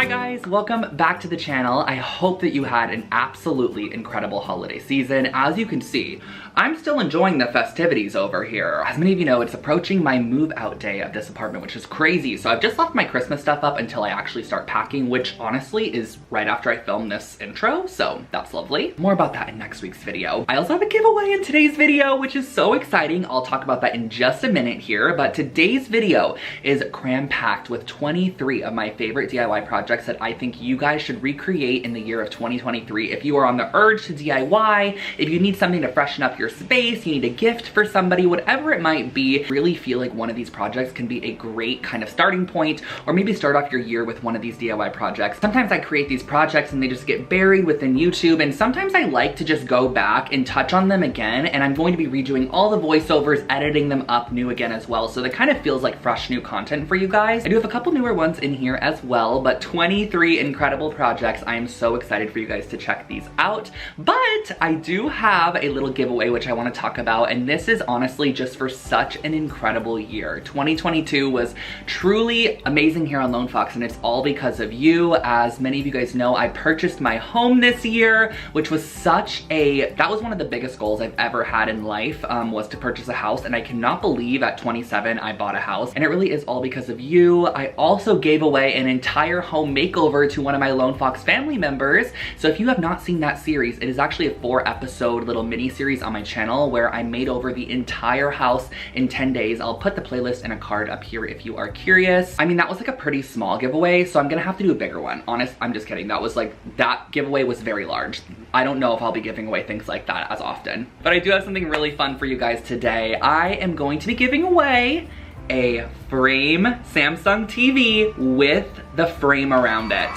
guys, welcome back to the channel. I hope that you had an absolutely incredible holiday season. As you can see, I'm still enjoying the festivities over here. As many of you know, it's approaching my move out day of this apartment, which is crazy. So I've just left my Christmas stuff up until I actually start packing, which honestly is right after I film this intro, so that's lovely. More about that in next week's video. I also have a giveaway in today's video, which is so exciting. I'll talk about that in just a minute here, but today's video is cram-packed with 23 of my favorite DIY projects that I think you guys should recreate in the year of 2023. If you are on the urge to DIY, if you need something to freshen up your space, you need a gift for somebody, whatever it might be, really feel like one of these projects can be a great kind of starting point, or maybe start off your year with one of these DIY projects. Sometimes I create these projects and they just get buried within YouTube, and sometimes I like to just go back and touch on them again, and I'm going to be redoing all the voiceovers, editing them up new again as well, so that kind of feels like fresh new content for you guys. I do have a couple newer ones in here as well, but 23 incredible projects. I am so excited for you guys to check these out, but I do have a little giveaway which I want to talk about, and this is honestly just for such an incredible year. 2022 was truly amazing here on Lone Fox, and it's all because of you. As many of you guys know, I purchased my home this year, which was that was one of the biggest goals I've ever had in life, was to purchase a house, and I cannot believe at 27 I bought a house, and it really is all because of you. I also gave away an entire home makeover to one of my Lone Fox family members, so if you have not seen that series, it is actually a 4-episode little mini series on my channel where I made over the entire house in 10 days. I'll put the playlist and a card up here if you are curious. I mean, that was like a pretty small giveaway, so I'm gonna have to do a bigger one. I'm just kidding. That giveaway was very large. I don't know if I'll be giving away things like that as often, but I do have something really fun for you guys today. I am going to be giving away a frame Samsung TV with the frame around it.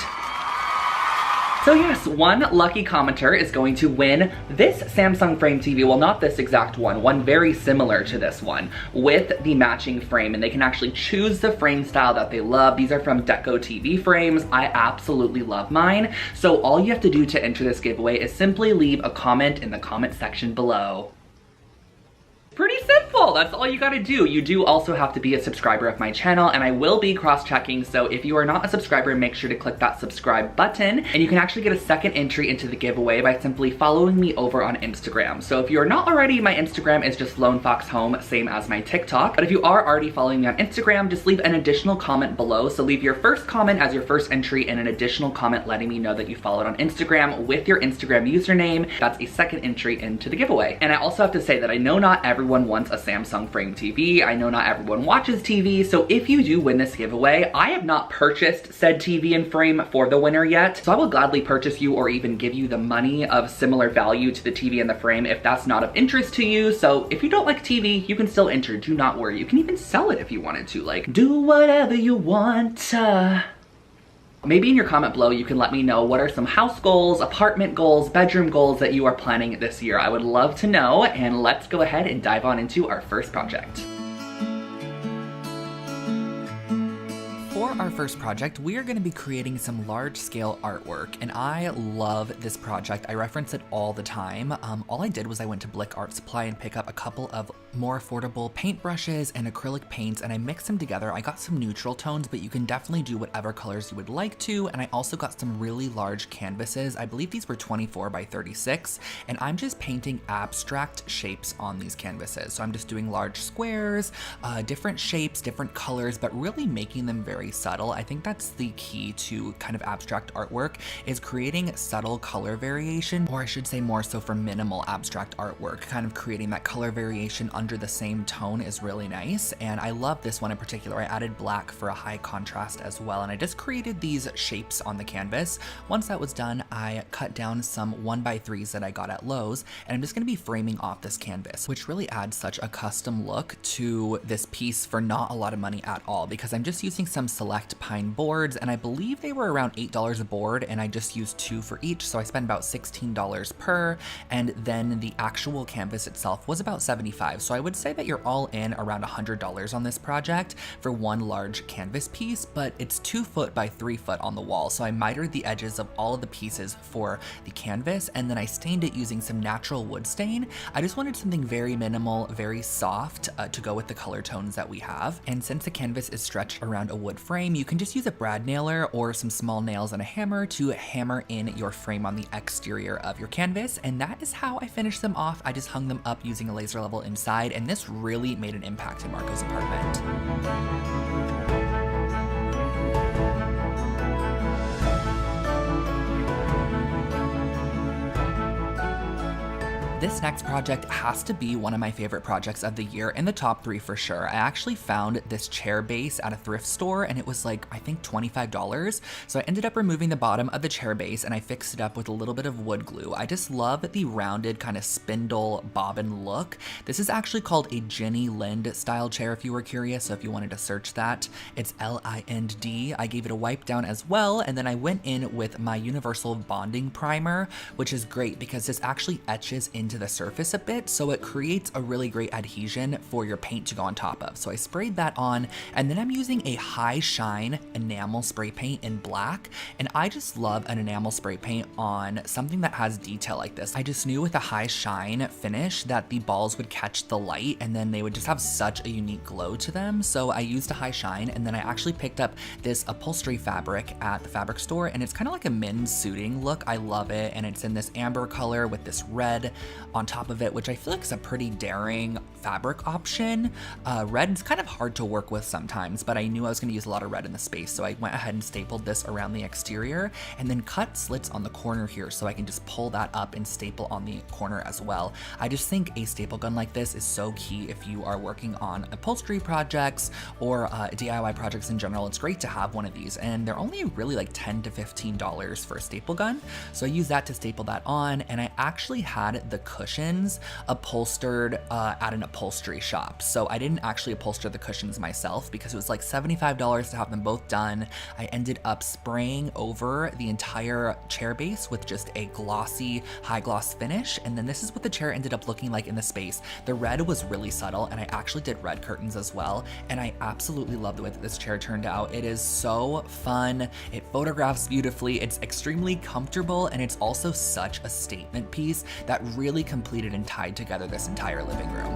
So yes, one lucky commenter is going to win this Samsung frame TV, well, not this exact one very similar to this one, with the matching frame, and they can actually choose the frame style that they love. These are from Deco TV frames. I absolutely love mine. So all you have to do to enter this giveaway is simply leave a comment in the comment section below. Pretty simple, that's all you gotta do. You do also have to be a subscriber of my channel, and I will be cross-checking, so if you are not a subscriber, make sure to click that subscribe button, and you can actually get a second entry into the giveaway by simply following me over on Instagram. So if you are not already, my Instagram is just Lone Fox Home, same as my TikTok, but if you are already following me on Instagram, just leave an additional comment below. So leave your first comment as your first entry and an additional comment letting me know that you followed on Instagram with your Instagram username. That's a second entry into the giveaway. And I also have to say that I know not everyone wants a Samsung frame TV. I know not everyone watches TV, so if you do win this giveaway, I have not purchased said TV and frame for the winner yet, so I will gladly purchase you or even give you the money of similar value to the TV and the frame if that's not of interest to you. So if you don't like TV, you can still enter, do not worry. You can even sell it if you wanted to, like, do whatever you want. Maybe in your comment below, you can let me know what are some house goals, apartment goals, bedroom goals that you are planning this year. I would love to know, and let's go ahead and dive on into our first project. For our first project, we are going to be creating some large-scale artwork, and I love this project. I reference it all the time. All I did was I went to Blick Art Supply and pick up a couple of more affordable paintbrushes and acrylic paints, and I mixed them together. I got some neutral tones, but you can definitely do whatever colors you would like to, and I also got some really large canvases. I believe these were 24 by 36, and I'm just painting abstract shapes on these canvases. So I'm just doing large squares, different shapes, different colors, but really making them very subtle. I think that's the key to kind of abstract artwork, is creating subtle color variation, or I should say more so for minimal abstract artwork. Kind of creating that color variation under the same tone is really nice, and I love this one in particular. I added black for a high contrast as well, and I just created these shapes on the canvas. Once that was done, I cut down some 1x3s that I got at Lowe's, and I'm just going to be framing off this canvas, which really adds such a custom look to this piece for not a lot of money at all, because I'm just using some select pine boards, and I believe they were around $8 a board, and I just used 2 for each, so I spent about $16 per, and then the actual canvas itself was about $75. So I would say that you're all in around $100 on this project for one large canvas piece, but it's 2 foot by 3 foot on the wall. So I mitered the edges of all of the pieces for the canvas, and then I stained it using some natural wood stain. I just wanted something very minimal, very soft to go with the color tones that we have. And since the canvas is stretched around a wood frame, frame, you can just use a brad nailer or some small nails and a hammer to hammer in your frame on the exterior of your canvas, and that is how I finished them off. I just hung them up using a laser level inside, and this really made an impact in Marco's apartment. This next project has to be one of my favorite projects of the year, in the top 3 for sure. I actually found this chair base at a thrift store and it was like, I think $25. So I ended up removing the bottom of the chair base and I fixed it up with a little bit of wood glue. I just love the rounded kind of spindle bobbin look. This is actually called a Jenny Lind style chair if you were curious, so if you wanted to search that, it's L-I-N-D. I gave it a wipe down as well, and then I went in with my universal bonding primer, which is great because this actually etches into the surface a bit, so it creates a really great adhesion for your paint to go on top of. So I sprayed that on, and then I'm using a high shine enamel spray paint in black, and I just love an enamel spray paint on something that has detail like this. I just knew with a high shine finish that the balls would catch the light and then they would just have such a unique glow to them. So I used a high shine, and then I actually picked up this upholstery fabric at the fabric store, and it's kind of like a men's suiting look. I love it, and it's in this amber color with this red on top of it, which I feel like is a pretty daring fabric option. Red is kind of hard to work with sometimes, but I knew I was going to use a lot of red in the space, so I went ahead and stapled this around the exterior and then cut slits on the corner here so I can just pull that up and staple on the corner as well. I just think a staple gun like this is so key if you are working on upholstery projects or DIY projects in general. It's great to have one of these, and they're only really like $10 to $15 for a staple gun. So I use that to staple that on, and I actually had the cushions upholstered at an upholstery shop. So I didn't actually upholster the cushions myself because it was like $75 to have them both done. I ended up spraying over the entire chair base with just a glossy high gloss finish, and then this is what the chair ended up looking like in the space. The red was really subtle, and I actually did red curtains as well, and I absolutely love the way that this chair turned out. It is so fun, it photographs beautifully, it's extremely comfortable, and it's also such a statement piece that really completed and tied together this entire living room.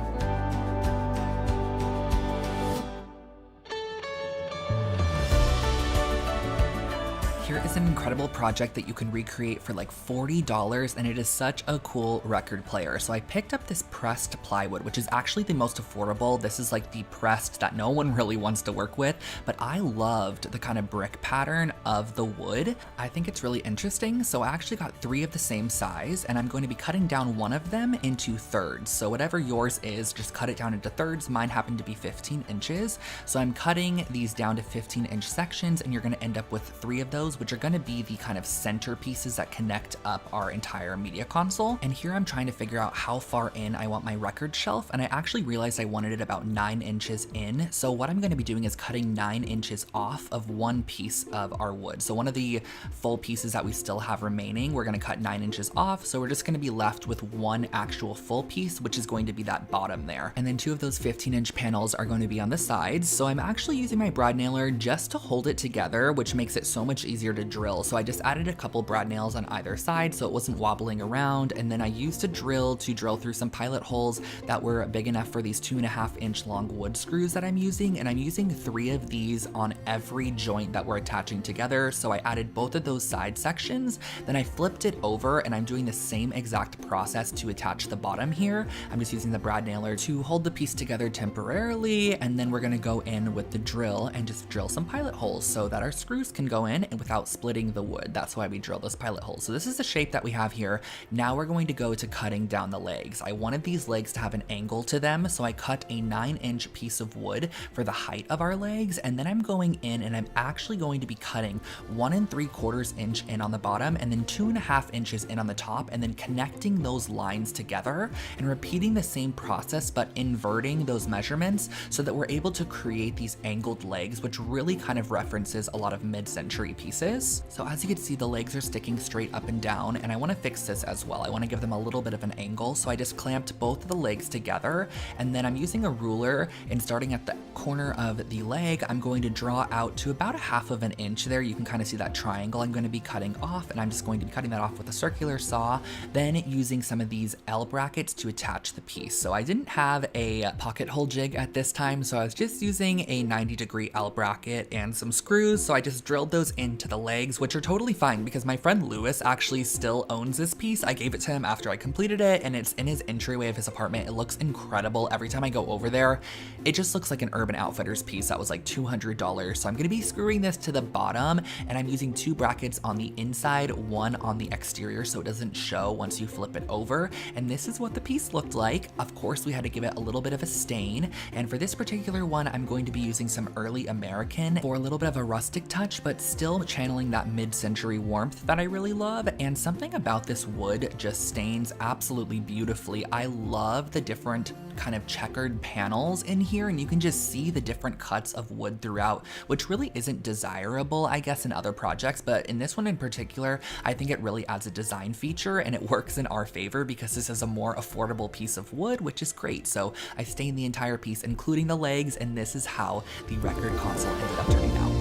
Here is an incredible project that you can recreate for like $40, and it is such a cool record player. So I picked up this pressed plywood, which is actually the most affordable. This is like the pressed that no one really wants to work with, but I loved the kind of brick pattern of the wood. I think it's really interesting. So I actually got 3 of the same size, and I'm going to be cutting down one of them into thirds. So whatever yours is, just cut it down into thirds. Mine happened to be 15 inches. So I'm cutting these down to 15-inch sections, and you're gonna end up with 3 of those, which are going to be the kind of center pieces that connect up our entire media console. And here I'm trying to figure out how far in I want my record shelf, and I actually realized I wanted it about 9 inches in. So what I'm going to be doing is cutting 9 inches off of one piece of our wood. So one of the full pieces that we still have remaining, we're going to cut 9 inches off. So we're just going to be left with one actual full piece, which is going to be that bottom there. And then 2 of those 15-inch panels are going to be on the sides. So I'm actually using my brad nailer just to hold it together, which makes it so much easier to drill. So I just added a couple brad nails on either side so it wasn't wobbling around, and then I used a drill to drill through some pilot holes that were big enough for these 2.5-inch long wood screws that I'm using, and I'm using 3 of these on every joint that we're attaching together. So I added both of those side sections, then I flipped it over, and I'm doing the same exact process to attach the bottom here. I'm just using the brad nailer to hold the piece together temporarily, and then we're gonna go in with the drill and just drill some pilot holes so that our screws can go in and without splitting the wood. That's why we drill those pilot holes. So this is the shape that we have here. Now we're going to go to cutting down the legs. I wanted these legs to have an angle to them, so I cut a 9-inch piece of wood for the height of our legs, and then I'm going in and I'm actually going to be cutting 1 3/4 inch in on the bottom and then 2.5 inches in on the top, and then connecting those lines together and repeating the same process but inverting those measurements so that we're able to create these angled legs, which really kind of references a lot of mid-century pieces. So as you can see, the legs are sticking straight up and down, and I want to fix this as well. I want to give them a little bit of an angle, so I just clamped both of the legs together, and then I'm using a ruler, and starting at the corner of the leg, I'm going to draw out to about 1/2 of an inch there. You can kind of see that triangle I'm going to be cutting off, and I'm just going to be cutting that off with a circular saw, then using some of these L brackets to attach the piece. So I didn't have a pocket hole jig at this time, so I was just using a 90-degree L bracket and some screws, so I just drilled those into the legs, which are totally fine because my friend Lewis actually still owns this piece. I gave it to him after I completed it, and it's in his entryway of his apartment. It looks incredible every time I go over there. It just looks like an Urban Outfitters piece that was like $200. So I'm gonna be screwing this to the bottom, and I'm using 2 brackets on the inside, 1 on the exterior so it doesn't show once you flip it over. And this is what the piece looked like. Of course, we had to give it a little bit of a stain. And for this particular one, I'm going to be using some early American for a little bit of a rustic touch, but still channeling that mid-century warmth that I really love. And something about this wood just stains absolutely beautifully. I love the different kind of checkered panels in here, and you can just see the different cuts of wood throughout, which really isn't desirable, I guess, in other projects, but in this one in particular, I think it really adds a design feature, and it works in our favor because this is a more affordable piece of wood, which is great. So I stained the entire piece, including the legs, and this is how the record console ended up turning out.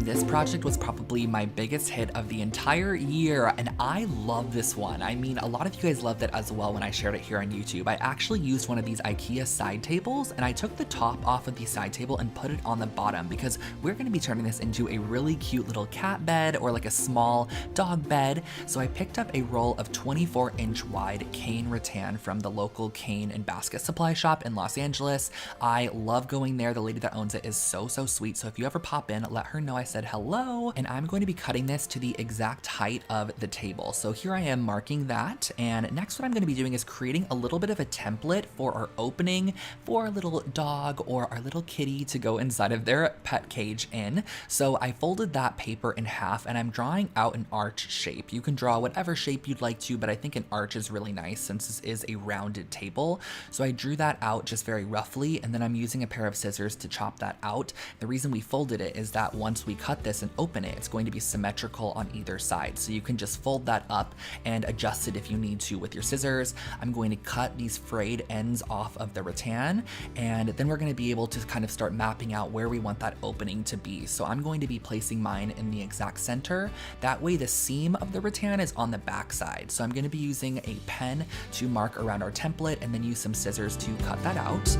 This project was probably my biggest hit of the entire year, and I love this one. I mean, a lot of you guys loved it as well when I shared it here on YouTube. I actually used one of these IKEA side tables, and I took the top off of the side table and put it on the bottom because we're going to be turning this into a really cute little cat bed or like a small dog bed. So I picked up a roll of 24-inch wide cane rattan from the local cane and basket supply shop in Los Angeles. I love going there. The lady that owns it is so sweet. So if you ever pop in, let her know I said hello. And I'm going to be cutting this to the exact height of the table. So here I am marking that. And next what I'm going to be doing is creating a little bit of a template for our opening for our little dog or our little kitty to go inside of their pet cage in. So I folded that paper in half, and I'm drawing out an arch shape. You can draw whatever shape you'd like to, but I think an arch is really nice since this is a rounded table. So I drew that out just very roughly, and then I'm using a pair of scissors to chop that out. The reason we folded it is that once we cut this and open it, it's going to be symmetrical on either side. So you can just fold that up and adjust it if you need to with your scissors. I'm going to cut these frayed ends off of the rattan, and then we're going to be able to kind of start mapping out where we want that opening to be. So I'm going to be placing mine in the exact center. That way the seam of the rattan is on the back side. So I'm going to be using a pen to mark around our template and then use some scissors to cut that out.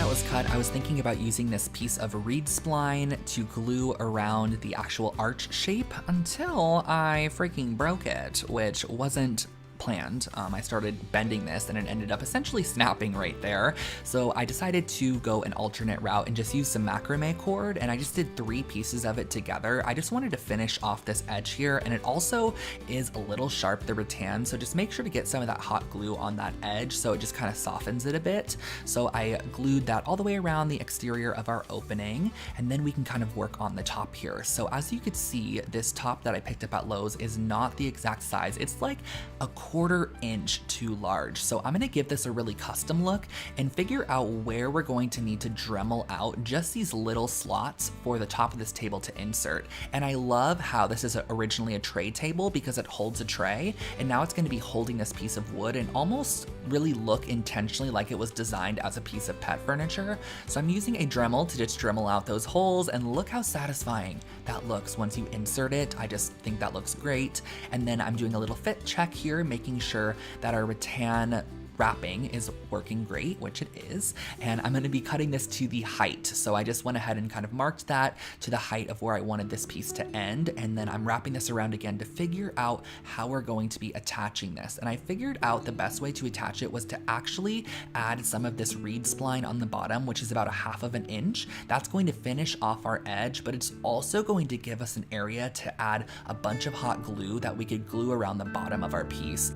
Was cut, I was thinking about using this piece of reed spline to glue around the actual arch shape until I freaking broke it, which wasn't planned. I started bending this and it ended up essentially snapping right there. So I decided to go an alternate route and just use some macrame cord, and I just did 3 pieces of it together. I just wanted to finish off this edge here, and it also is a little sharp, the rattan, so just make sure to get some of that hot glue on that edge so it just kind of softens it a bit. So I glued that all the way around the exterior of our opening, and then we can kind of work on the top here. So as you could see, this top that I picked up at Lowe's is not the exact size. It's like a 1/4 inch too large. So I'm gonna give this a really custom look and figure out where we're going to need to Dremel out just these little slots for the top of this table to insert. And I love how this is originally a tray table because it holds a tray, and now it's gonna be holding this piece of wood and almost really look intentionally like it was designed as a piece of pet furniture. So I'm using a Dremel to just Dremel out those holes, and look how satisfying that looks once you insert it. I just think that looks great. And then I'm doing a little fit check here, making sure that our rattan wrapping is working great, which it is, and I'm going to be cutting this to the height. So I just went ahead and kind of marked that to the height of where I wanted this piece to end, and then I'm wrapping this around again to figure out how we're going to be attaching this. And I figured out the best way to attach it was to actually add some of this reed spline on the bottom, which is about 1/2 of an inch. That's going to finish off our edge, but it's also going to give us an area to add a bunch of hot glue that we could glue around the bottom of our piece.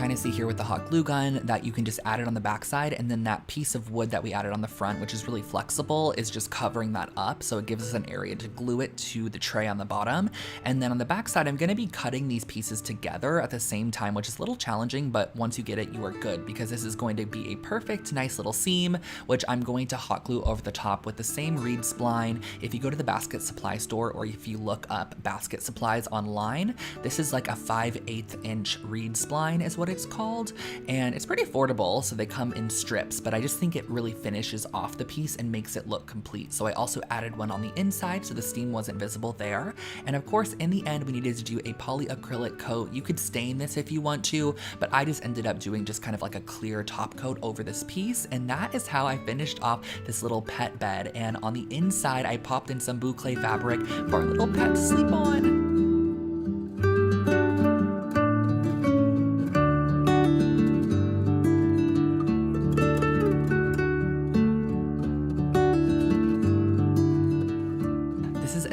kind of see here with the hot glue gun that you can just add it on the backside, and then that piece of wood that we added on the front, which is really flexible, is just covering that up. So it gives us an area to glue it to the tray on the bottom. And then on the backside, I'm gonna be cutting these pieces together at the same time, which is a little challenging, but once you get it, you are good, because this is going to be a perfect, nice little seam, which I'm going to hot glue over the top with the same reed spline. If you go to the basket supply store, or if you look up basket supplies online, this is like a 5/8 inch reed spline is what it's called, and it's pretty affordable, so they come in strips, but I just think it really finishes off the piece and makes it look complete. So I also added one on the inside so the steam wasn't visible there. And of course, in the end, we needed to do a polyacrylic coat. You could stain this if you want to, but I just ended up doing just kind of like a clear top coat over this piece, and that is how I finished off this little pet bed. And on the inside, I popped in some boucle fabric for our little pet to sleep on.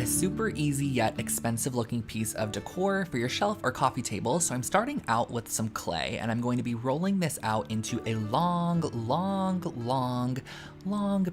Super easy yet expensive looking piece of decor for your shelf or coffee table. So I'm starting out with some clay, and I'm going to be rolling this out into a long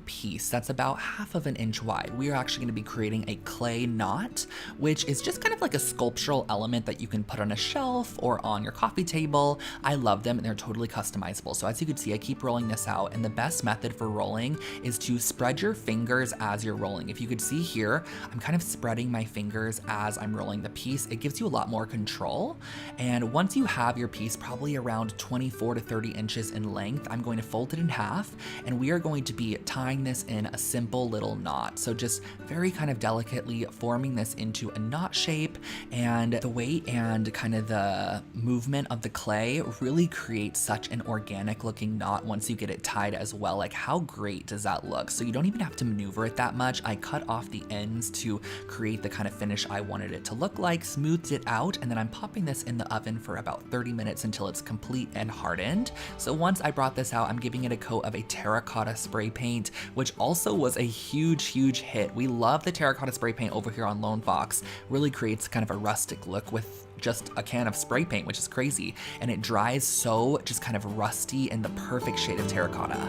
piece that's about 1/2 inch wide. We are actually going to be creating a clay knot, which is just kind of like a sculptural element that you can put on a shelf or on your coffee table. I love them and they're totally customizable. So as you can see, I keep rolling this out, and the best method for rolling is to spread your fingers as you're rolling. If you could see here, I'm kind of spreading my fingers as I'm rolling the piece. It gives you a lot more control. And once you have your piece probably around 24 to 30 inches in length, I'm going to fold it in half, and we are going to be tying this in a simple little knot. So just very kind of delicately forming this into a knot shape, and the weight and kind of the movement of the clay really creates such an organic looking knot once you get it tied as well. Like, how great does that look? So you don't even have to maneuver it that much. I cut off the ends to create the kind of finish I wanted it to look like, smoothed it out, and then I'm popping this in the oven for about 30 minutes until it's complete and hardened. So once I brought this out, I'm giving it a coat of a terracotta spray paint, which also was a huge hit. We love the terracotta spray paint over here on Lone Fox. Really creates kind of a rustic look with just a can of spray paint, which is crazy. And it dries so just kind of rusty in the perfect shade of terracotta.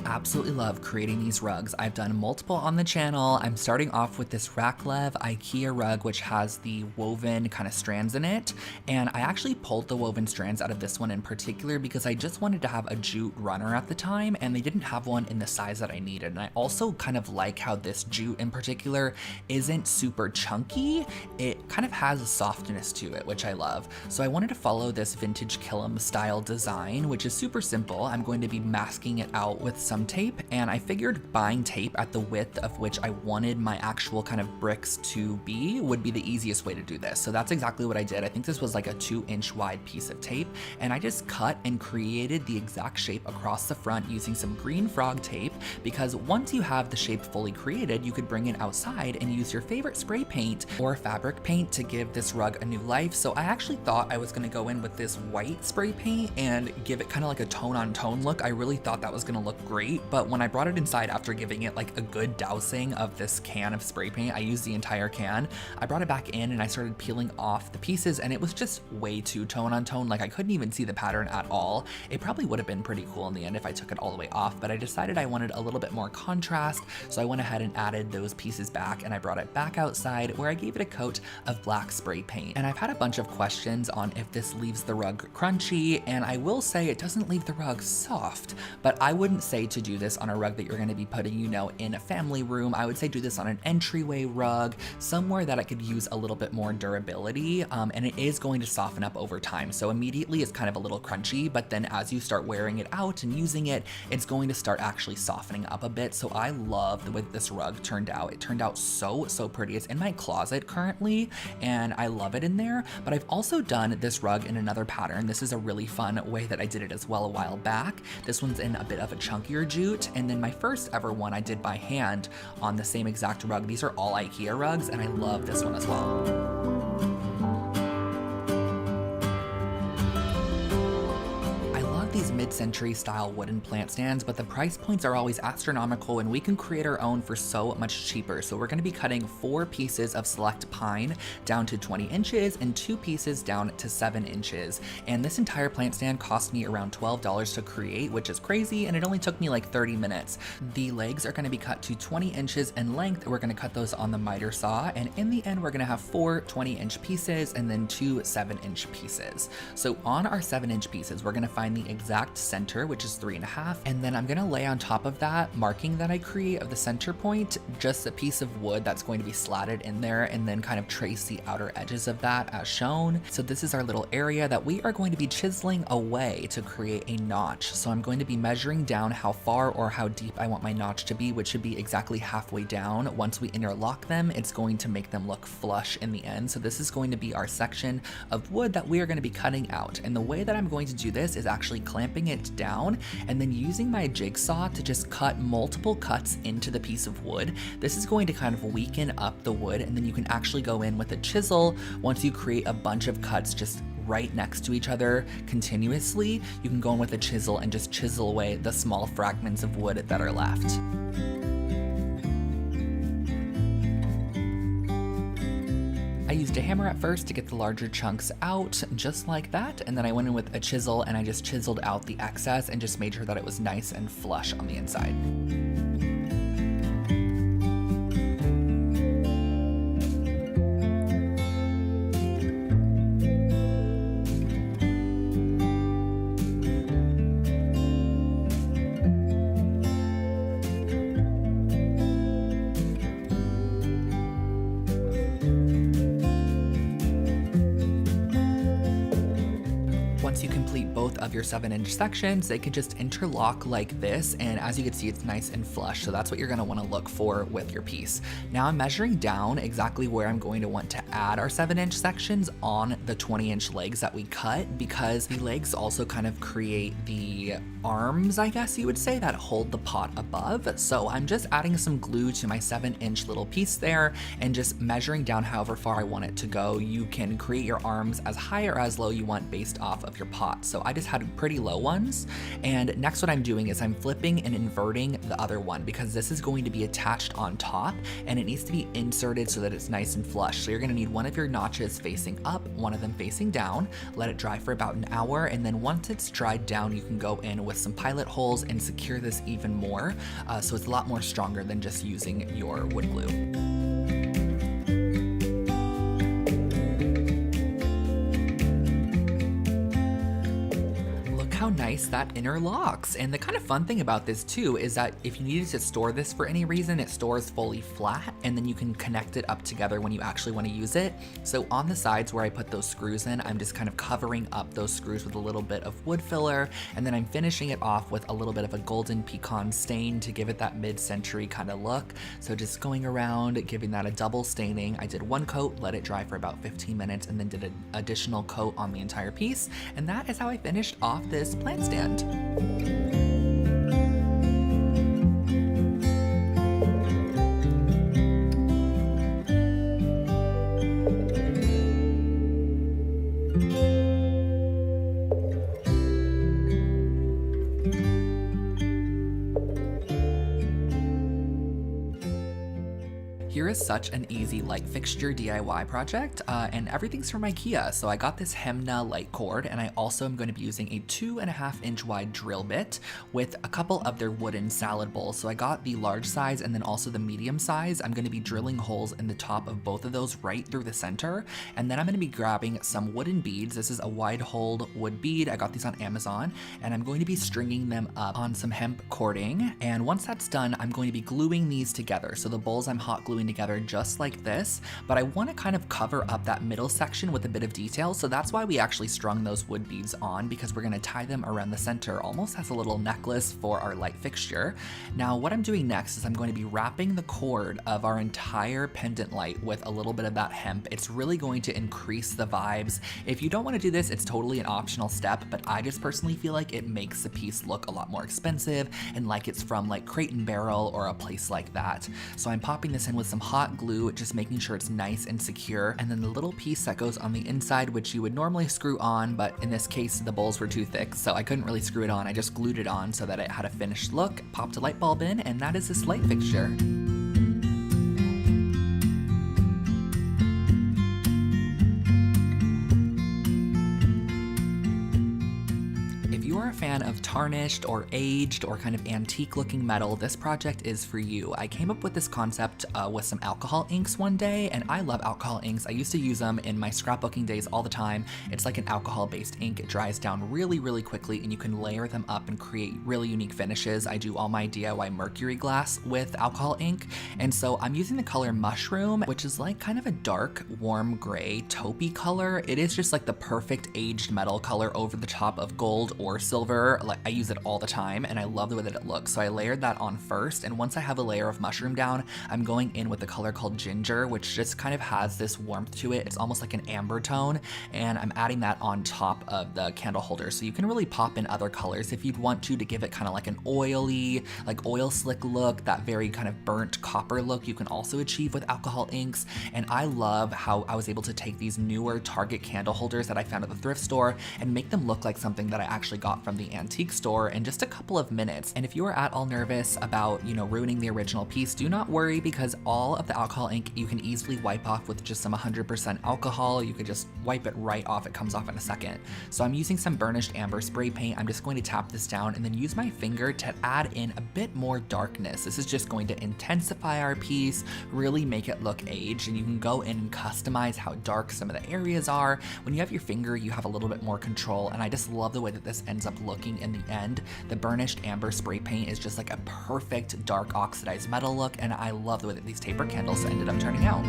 Absolutely love creating these rugs. I've done multiple on the channel. I'm starting off with this Raclev IKEA rug, which has the woven kind of strands in it. And I actually pulled the woven strands out of this one in particular because I just wanted to have a jute runner at the time, and they didn't have one in the size that I needed. And I also kind of like how this jute in particular isn't super chunky. It kind of has a softness to it, which I love. So I wanted to follow this vintage Killam style design, which is super simple. I'm going to be masking it out with some tape, and I figured buying tape at the width of which I wanted my actual kind of bricks to be would be the easiest way to do this. So that's exactly what I did. I think this was like a 2-inch wide piece of tape, and I just cut and created the exact shape across the front using some green frog tape, because once you have the shape fully created, you could bring it outside and use your favorite spray paint or fabric paint to give this rug a new life. So I actually thought I was going to go in with this white spray paint and give it kind of like a tone on tone look. I really thought that was going to look great, but when I brought it inside after giving it like a good dousing of this can of spray paint, I used the entire can, I brought it back in and I started peeling off the pieces, and it was just way too tone on tone. Like, I couldn't even see the pattern at all. It probably would have been pretty cool in the end if I took it all the way off, but I decided I wanted a little bit more contrast, so I went ahead and added those pieces back, and I brought it back outside where I gave it a coat of black spray paint. And I've had a bunch of questions on if this leaves the rug crunchy, and I will say it doesn't leave the rug soft, but I wouldn't say to do this on a rug that you're going to be putting, you know, in a family room. I would say do this on an entryway rug, somewhere that it could use a little bit more durability, and it is going to soften up over time. So immediately it's kind of a little crunchy, but then as you start wearing it out and using it, it's going to start actually softening up a bit. So I love the way this rug turned out. It turned out so pretty. It's in my closet currently, and I love it in there, but I've also done this rug in another pattern. This is a really fun way that I did it as well a while back. This one's in a bit of a chunkier jute, and then my first ever one I did by hand on the same exact rug. These are all IKEA rugs, and I love this one as well. These mid-century style wooden plant stands, but the price points are always astronomical and we can create our own for so much cheaper. So we're gonna be cutting 4 pieces of select pine down to 20 inches and 2 pieces down to 7 inches. And this entire plant stand cost me around $12 to create, which is crazy, and it only took me like 30 minutes. The legs are gonna be cut to 20 inches in length. We're gonna cut those on the miter saw, and in the end, we're gonna have 4 20-inch pieces and then 2 7-inch pieces. So on our 7-inch pieces, we're gonna find the exact center, which is 3.5, and then I'm gonna lay on top of that marking that I create of the center point, just a piece of wood that's going to be slatted in there, and then kind of trace the outer edges of that as shown. So this is our little area that we are going to be chiseling away to create a notch. So I'm going to be measuring down how far or how deep I want my notch to be, which should be exactly halfway down. Once we interlock them, it's going to make them look flush in the end. So this is going to be our section of wood that we are going to be cutting out. And the way that I'm going to do this is actually clamping it down and then using my jigsaw to just cut multiple cuts into the piece of wood. This is going to kind of weaken up the wood, and then you can actually go in with a chisel once you create a bunch of cuts just right next to each other continuously. You can go in with a chisel and just chisel away the small fragments of wood that are left. I used a hammer at first to get the larger chunks out, just like that, and then I went in with a chisel and I just chiseled out the excess and just made sure that it was nice and flush on the inside. Once you complete both of your 7-inch sections, they can just interlock like this, and as you can see, it's nice and flush, so that's what you're gonna wanna look for with your piece. Now I'm measuring down exactly where I'm going to want to add our 7-inch sections on the 20-inch legs that we cut, because the legs also kind of create the arms, I guess you would say, that hold the pot above. So I'm just adding some glue to my 7-inch little piece there and just measuring down however far I want it to go. You can create your arms as high or as low you want based off of your pot. So I just had pretty low ones. And next what I'm doing is I'm flipping and inverting the other one, because this is going to be attached on top and it needs to be inserted so that it's nice and flush. So you're gonna need one of your notches facing up, one of them facing down, let it dry for about an hour, and then once it's dried down, you can go in with some pilot holes and secure this even more. So it's a lot more stronger than just using your wood glue. How nice that interlocks. And the kind of fun thing about this too is that if you needed to store this for any reason, it stores fully flat, and then you can connect it up together when you actually want to use it. So on the sides where I put those screws in, I'm just kind of covering up those screws with a little bit of wood filler, and then I'm finishing it off with a little bit of a golden pecan stain to give it that mid-century kind of look. So just going around, giving that a double staining. I did one coat, let it dry for about 15 minutes, and then did an additional coat on the entire piece. And that is how I finished off this plant stand. Here is such an easy light fixture DIY project, and everything's from IKEA. So I got this Hemna light cord, and I also am going to be using a 2.5-inch wide drill bit with a couple of their wooden salad bowls. So I got the large size and then also the medium size. I'm going to be drilling holes in the top of both of those right through the center, and then I'm going to be grabbing some wooden beads. This is a wide holed wood bead. I got these on Amazon, and I'm going to be stringing them up on some hemp cording. And once that's done, I'm going to be gluing these together. So the bowls I'm hot gluing together just like this, but I want to kind of cover up that middle section with a bit of detail. So that's why we actually strung those wood beads on, because we're going to tie them around the center almost as a little necklace for our light fixture. Now what I'm doing next is I'm going to be wrapping the cord of our entire pendant light with a little bit of that hemp. It's really going to increase the vibes. If you don't want to do this, it's totally an optional step, but I just personally feel like it makes the piece look a lot more expensive and like it's from like Crate and Barrel or a place like that. So I'm popping this in with some some hot glue, just making sure it's nice and secure. And then the little piece that goes on the inside, which you would normally screw on, but in this case, the bowls were too thick, so I couldn't really screw it on. I just glued it on so that it had a finished look, popped a light bulb in, and that is this light fixture. Fan of tarnished or aged or kind of antique looking metal, this project is for you. I came up with this concept with some alcohol inks one day, and I love alcohol inks. I used to use them in my scrapbooking days all the time. It's like an alcohol based ink. It dries down really quickly, and you can layer them up and create really unique finishes. I do all my DIY mercury glass with alcohol ink, and so I'm using the color Mushroom, which is like kind of a dark warm gray taupey color. It is just like the perfect aged metal color over the top of gold or silver. Like, I use it all the time and I love the way that it looks. So I layered that on first, and once I have a layer of mushroom down, I'm going in with a color called Ginger, which just kind of has this warmth to it. It's almost like an amber tone, and I'm adding that on top of the candle holder. So you can really pop in other colors if you'd want to give it kind of like an oily, like oil slick look. That very kind of burnt copper look you can also achieve with alcohol inks. And I love how I was able to take these newer Target candle holders that I found at the thrift store and make them look like something that I actually got from the antique store in just a couple of minutes. And if you are at all nervous about, ruining the original piece, do not worry, because all of the alcohol ink you can easily wipe off with just some 100% alcohol. You could just wipe it right off. It comes off in a second. So I'm using some burnished amber spray paint. I'm just going to tap this down and then use my finger to add in a bit more darkness. This is just going to intensify our piece, really make it look aged, and you can go in and customize how dark some of the areas are. When you have your finger, you have a little bit more control, and I just love the way that this ends up looking in the end. The burnished amber spray paint is just like a perfect dark oxidized metal look, and I love the way that these taper candles ended up turning out.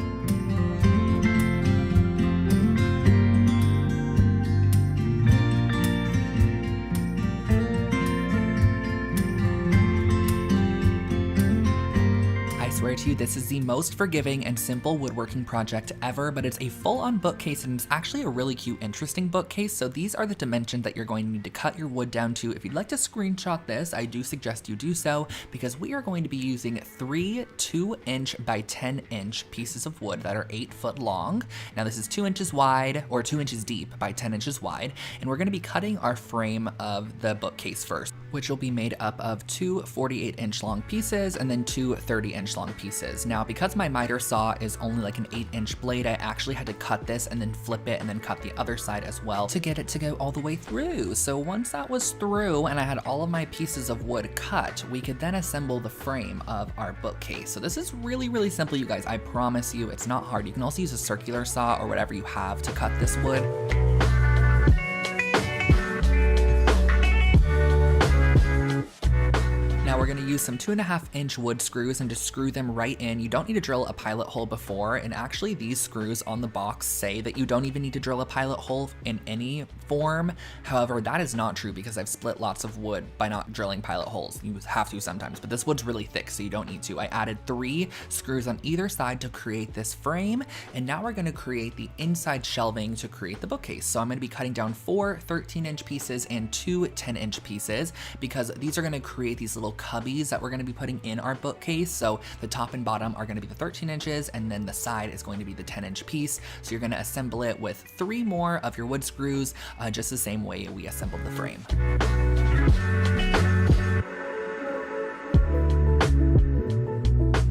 Swear to you, this is the most forgiving and simple woodworking project ever, but it's a full-on bookcase, and it's actually a really cute, interesting bookcase. So these are the dimensions that you're going to need to cut your wood down to. If you'd like to screenshot this, I do suggest you do so, because we are going to be using 3 2-inch by 10-inch pieces of wood that are 8 foot long. Now this is 2 inches wide, or 2 inches deep by 10 inches wide, and we're going to be cutting our frame of the bookcase first, which will be made up of 2 48-inch long pieces and then 2 30-inch long pieces. Now, because my miter saw is only like an 8-inch blade, I actually had to cut this and then flip it and then cut the other side as well to get it to go all the way through. So once that was through and I had all of my pieces of wood cut, we could then assemble the frame of our bookcase. So this is really simple, you guys. I promise you, it's not hard. You can also use a circular saw or whatever you have to cut this wood. Now we're going to use some 2.5-inch wood screws and just screw them right in. You don't need to drill a pilot hole before, and actually these screws on the box say that you don't even need to drill a pilot hole in any form. However, that is not true, because I've split lots of wood by not drilling pilot holes. You have to sometimes, but this wood's really thick, so you don't need to. I added 3 screws on either side to create this frame, and now we're going to create the inside shelving to create the bookcase. So I'm going to be cutting down 4 13-inch pieces and 2 10-inch pieces, because these are going to create these little cubbies that we're going to be putting in our bookcase. So the top and bottom are going to be the 13 inches, and then the side is going to be the 10-inch piece. So you're going to assemble it with 3 more of your wood screws, just the same way we assembled the frame.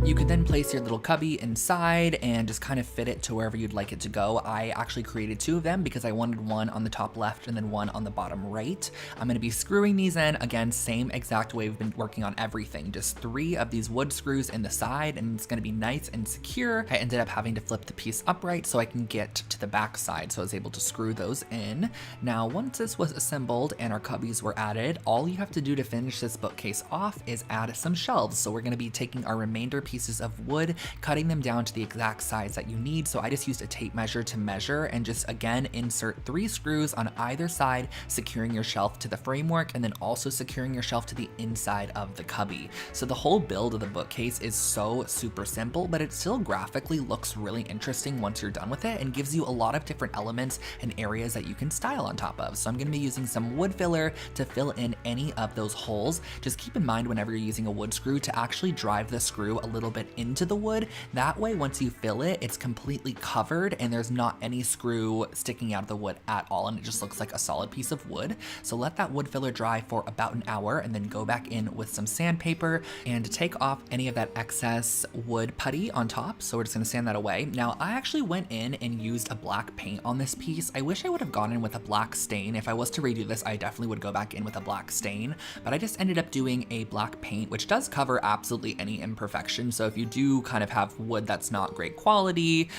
You could then place your little cubby inside and just kind of fit it to wherever you'd like it to go. I actually created 2 of them because I wanted one on the top left and then one on the bottom right. I'm going to be screwing these in, again, same exact way we've been working on everything. Just 3 of these wood screws in the side, and it's going to be nice and secure. I ended up having to flip the piece upright so I can get to the back side, so I was able to screw those in. Now, once this was assembled and our cubbies were added, all you have to do to finish this bookcase off is add some shelves. So we're going to be taking our remainder pieces of wood, cutting them down to the exact size that you need. So I just used a tape measure to measure, and just again insert 3 screws on either side, securing your shelf to the framework and then also securing your shelf to the inside of the cubby. So the whole build of the bookcase is so super simple, but it still graphically looks really interesting once you're done with it, and gives you a lot of different elements and areas that you can style on top of. So I'm going to be using some wood filler to fill in any of those holes. Just keep in mind whenever you're using a wood screw to actually drive the screw a little bit into into the wood. That way, once you fill it, it's completely covered and there's not any screw sticking out of the wood at all, and it just looks like a solid piece of wood. So let that wood filler dry for about an hour and then go back in with some sandpaper and take off any of that excess wood putty on top. So we're just gonna sand that away. Now, I actually went in and used a black paint on this piece. I wish I would have gone in with a black stain. If I was to redo this, I definitely would go back in with a black stain, but I just ended up doing a black paint, which does cover absolutely any imperfection. So if you do kind of have wood that's not great quality,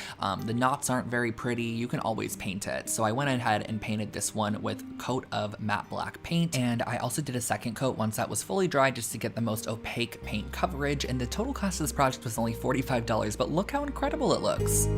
the knots aren't very pretty, you can always paint it. So I went ahead and painted this one with a coat of matte black paint, and I also did a second coat once that was fully dry just to get the most opaque paint coverage, and the total cost of this project was only $45, but look how incredible it looks.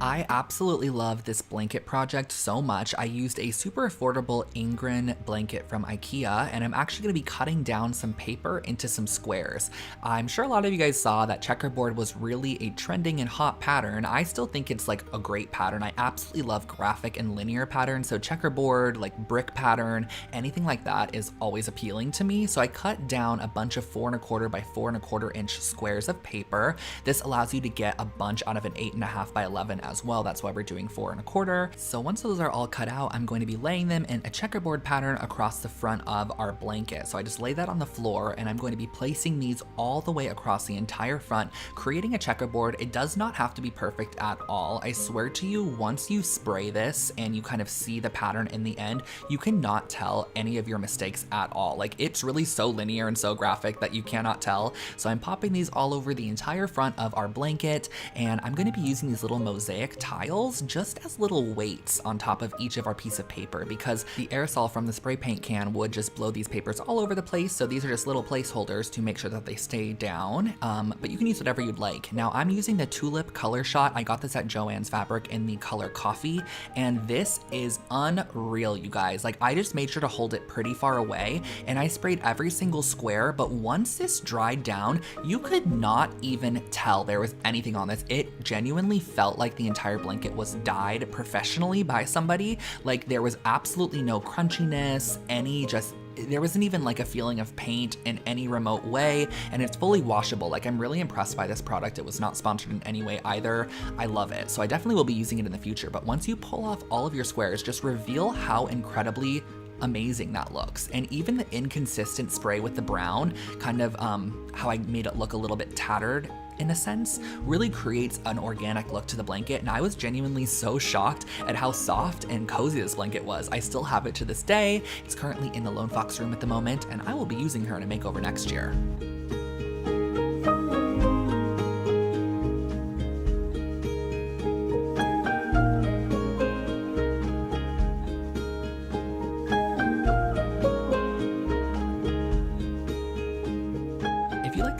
I absolutely love this blanket project so much. I used a super affordable Ingren blanket from IKEA, and I'm actually gonna be cutting down some paper into some squares. I'm sure a lot of you guys saw that checkerboard was really a trending and hot pattern. I still think it's like a great pattern. I absolutely love graphic and linear patterns, so checkerboard, like brick pattern, anything like that is always appealing to me. So I cut down a bunch of 4¼ by 4¼ inch squares of paper. This allows you to get a bunch out of an 8½ by 11 as well. That's why we're doing 4¼ So once those are all cut out, I'm going to be laying them in a checkerboard pattern across the front of our blanket. So I just lay that on the floor, and I'm going to be placing these all the way across the entire front, creating a checkerboard. It does not have to be perfect at all. I swear to you, once you spray this and you kind of see the pattern in the end, you cannot tell any of your mistakes at all. Like, it's really so linear and so graphic that you cannot tell. So I'm popping these all over the entire front of our blanket, and I'm going to be using these little mosaic tiles just as little weights on top of each of our piece of paper, because the aerosol from the spray paint can would just blow these papers all over the place. So these are just little placeholders to make sure that they stay down, but you can use whatever you'd like. Now I'm using the Tulip color shot. I got this at Joann's Fabric in the color coffee, and this is unreal, you guys. Like, I just made sure to hold it pretty far away, and I sprayed every single square, but once this dried down, you could not even tell there was anything on this. It genuinely felt like the entire blanket was dyed professionally by somebody. Like, there was absolutely no crunchiness, there wasn't even like a feeling of paint in any remote way, and it's fully washable. Like, I'm really impressed by this product. It was not sponsored in any way either. I love it. So I definitely will be using it in the future. But once you pull off all of your squares, just reveal how incredibly amazing that looks. And even the inconsistent spray with the brown, kind of how I made it look a little bit tattered in a sense, really creates an organic look to the blanket. And I was genuinely so shocked at how soft and cozy this blanket was. I still have it to this day. It's currently in the Lone Fox room at the moment, and I will be using her in a makeover next year.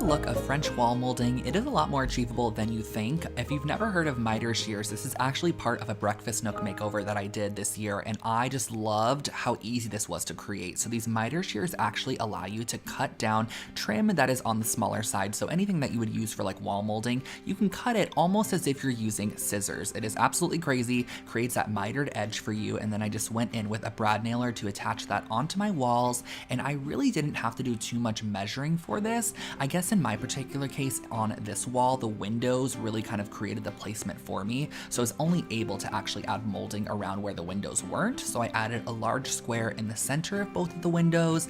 Look of French wall molding, it is a lot more achievable than you think. If you've never heard of miter shears, this is actually part of a breakfast nook makeover that I did this year, and I just loved how easy this was to create. So these miter shears actually allow you to cut down trim that is on the smaller side. So anything that you would use for like wall molding, you can cut it almost as if you're using scissors. It is absolutely crazy, creates that mitered edge for you. And then I just went in with a brad nailer to attach that onto my walls, and I really didn't have to do too much measuring for this. I guess in my particular case on this wall, the windows really kind of created the placement for me. So I was only able to actually add molding around where the windows weren't. So I added a large square in the center of both of the windows,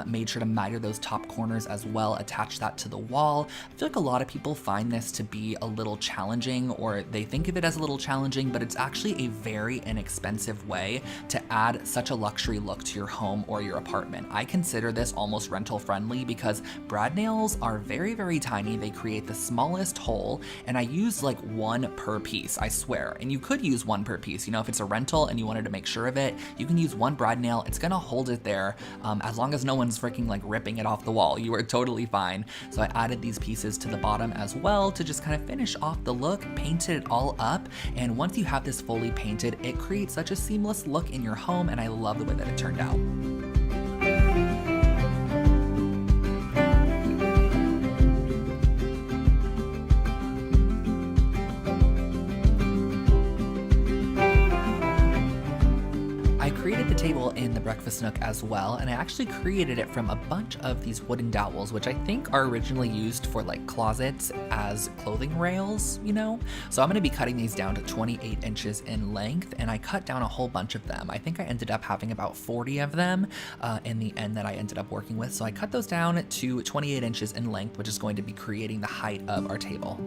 made sure to miter those top corners as well, attach that to the wall. I feel like a lot of people find this to be a little challenging, or they think of it as a little challenging, but it's actually a very inexpensive way to add such a luxury look to your home or your apartment. I consider this almost rental friendly because brad nails are very, very tiny. They create the smallest hole, and I use like one per piece, I swear. And you could use one per piece. You know, if it's a rental and you wanted to make sure of it, you can use one brad nail. It's gonna hold it there as long as no one's freaking like ripping it off the wall. You are totally fine. So I added these pieces to the bottom as well to just kind of finish off the look, painted it all up. And once you have this fully painted, it creates such a seamless look in your home, and I love the way that it turned out. table in the breakfast nook as well, and I actually created it from a bunch of these wooden dowels, which I think are originally used for like closets as clothing rails, you know? So I'm gonna be cutting these down to 28 inches in length, and I cut down a whole bunch of them. I think I ended up having about 40 of them in the end that I ended up working with. So I cut those down to 28 inches in length, which is going to be creating the height of our table.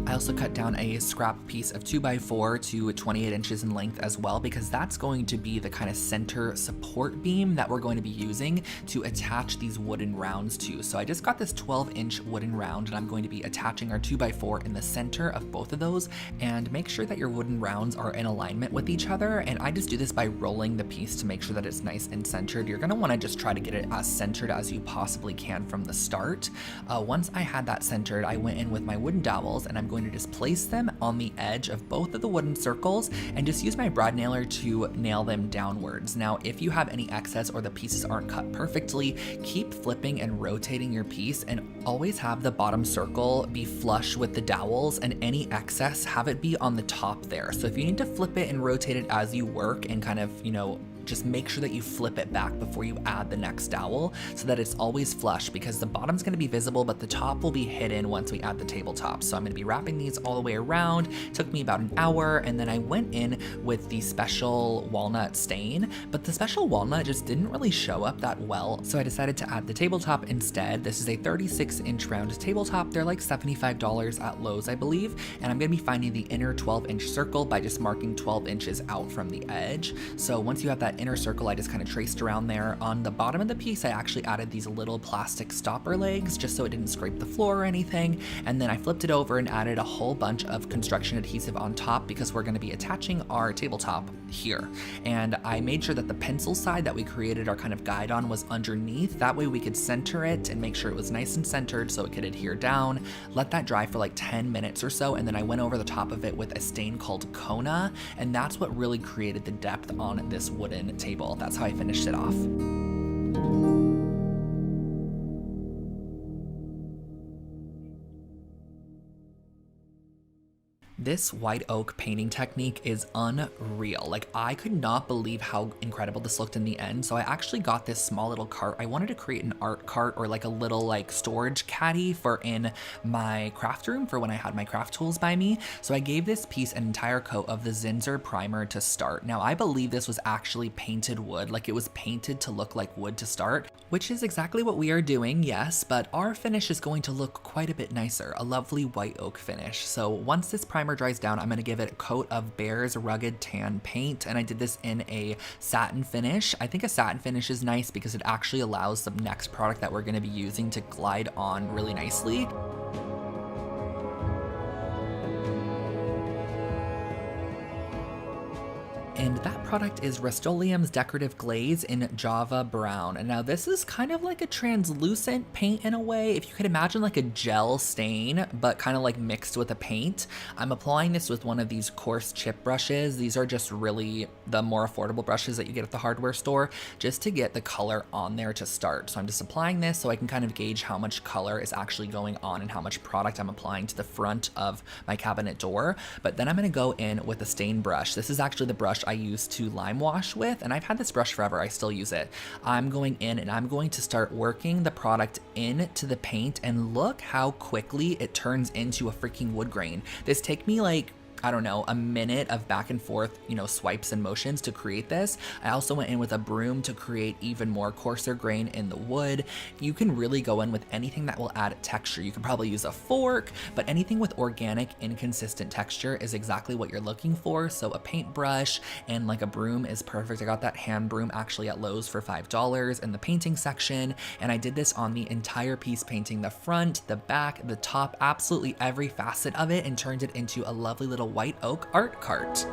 I also cut down a scrap piece of 2x4 to 28 inches in length as well, because that's going to be the kind of center support beam that we're going to be using to attach these wooden rounds to. So I just got this 12-inch wooden round, and I'm going to be attaching our 2x4 in the center of both of those. And make sure that your wooden rounds are in alignment with each other, and I just do this by rolling the piece to make sure that it's nice and centered. You're gonna wanna just try to get it as centered as you possibly can from the start. Once I had that centered, I went in with my wooden dowels, and I'm going to just place them on the edge of both of the wooden circles and just use my brad nailer to nail them downwards. Now, if you have any excess or the pieces aren't cut perfectly, keep flipping and rotating your piece, and always have the bottom circle be flush with the dowels, and any excess, have it be on the top there. So if you need to flip it and rotate it as you work and kind of, you know, just make sure that you flip it back before you add the next dowel so that it's always flush, because the bottom's gonna be visible, but the top will be hidden once we add the tabletop. So I'm gonna be wrapping these all the way around. It took me about an hour, and then I went in with the special walnut stain, but the special walnut just didn't really show up that well. So I decided to add the tabletop instead. This is a 36-inch round tabletop. They're like $75 at Lowe's, I believe. And I'm gonna be finding the inner 12-inch circle by just marking 12 inches out from the edge. So once you have that inner circle, I just kind of traced around there. On the bottom of the piece, I actually added these little plastic stopper legs just so it didn't scrape the floor or anything. And then I flipped it over and added a whole bunch of construction adhesive on top, because we're going to be attaching our tabletop here. And I made sure that the pencil side that we created our kind of guide on was underneath. That way we could center it and make sure it was nice and centered so it could adhere down. Let that dry for like 10 minutes or so, and then I went over the top of it with a stain called Kona, and that's what really created the depth on this wooden table. That's how I finished it off. This white oak painting technique is unreal. Like, I could not believe how incredible this looked in the end. So I actually got this small little cart. I wanted to create an art cart, or like a little like storage caddy for in my craft room for when I had my craft tools by me. So I gave this piece an entire coat of the Zinsser primer to start. Now, I believe this was actually painted wood. Like, it was painted to look like wood to start, which is exactly what we are doing, yes, but our finish is going to look quite a bit nicer, a lovely white oak finish. So once this primer dries down, I'm going to give it a coat of Bear's Rugged Tan paint, and I did this in a satin finish. I think a satin finish is nice because it actually allows the next product that we're going to be using to glide on really nicely. And that product is Rust-Oleum's Decorative Glaze in Java Brown. And now this is kind of like a translucent paint in a way. If you could imagine like a gel stain, but kind of like mixed with a paint. I'm applying this with one of these coarse chip brushes. These are just really the more affordable brushes that you get at the hardware store, just to get the color on there to start. So I'm just applying this so I can kind of gauge how much color is actually going on and how much product I'm applying to the front of my cabinet door. But then I'm gonna go in with a stain brush. This is actually the brush I use to lime wash with, and I've had this brush forever. I still use it. I'm going in and I'm going to start working the product into the paint, and look how quickly it turns into a freaking wood grain. This take me like, I don't know, a minute of back and forth, you know, swipes and motions to create this. I also went in with a broom to create even more coarser grain in the wood. You can really go in with anything that will add texture. You could probably use a fork, but anything with organic, inconsistent texture is exactly what you're looking for. So a paintbrush and like a broom is perfect. I got that hand broom actually at Lowe's for $5 in the painting section. And I did this on the entire piece, painting the front, the back, the top, absolutely every facet of it, and turned it into a lovely little white oak art cart.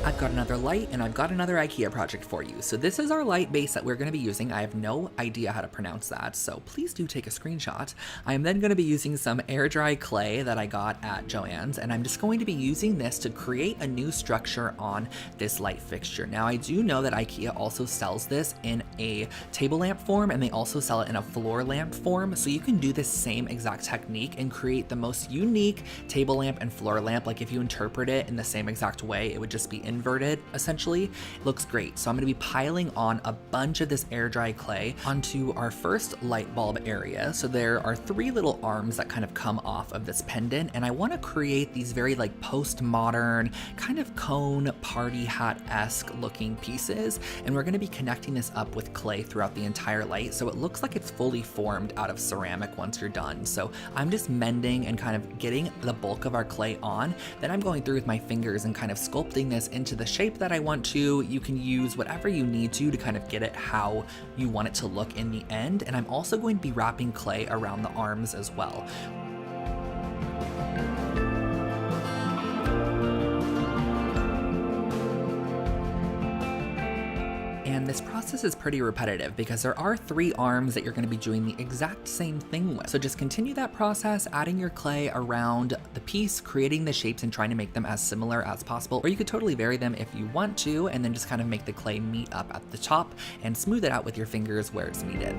I've got another light and I've got another IKEA project for you. So this is our light base that we're going to be using. I have no idea how to pronounce that, so please do take a screenshot. I am then going to be using some air dry clay that I got at Joann's, and I'm just going to be using this to create a new structure on this light fixture. Now I do know that IKEA also sells this in a table lamp form, and they also sell it in a floor lamp form, so you can do this same exact technique and create the most unique table lamp and floor lamp. Like if you interpret it in the same exact way, it would just be inverted essentially. It looks great. So I'm going to be piling on a bunch of this air dry clay onto our first light bulb area. So there are 3 little arms that kind of come off of this pendant, and I want to create these very like postmodern kind of cone party hat-esque looking pieces, and we're going to be connecting this up with clay throughout the entire light so it looks like it's fully formed out of ceramic once you're done. So I'm just mending and kind of getting the bulk of our clay on, then I'm going through with my fingers and kind of sculpting this into the shape that I want to. You can use whatever you need to kind of get it how you want it to look in the end, and I'm also going to be wrapping clay around the arms as well. And this process is pretty repetitive because there are 3 arms that you're going to be doing the exact same thing with. So just continue that process, adding your clay around the piece, creating the shapes and trying to make them as similar as possible. Or you could totally vary them if you want to, and then just kind of make the clay meet up at the top and smooth it out with your fingers where it's needed.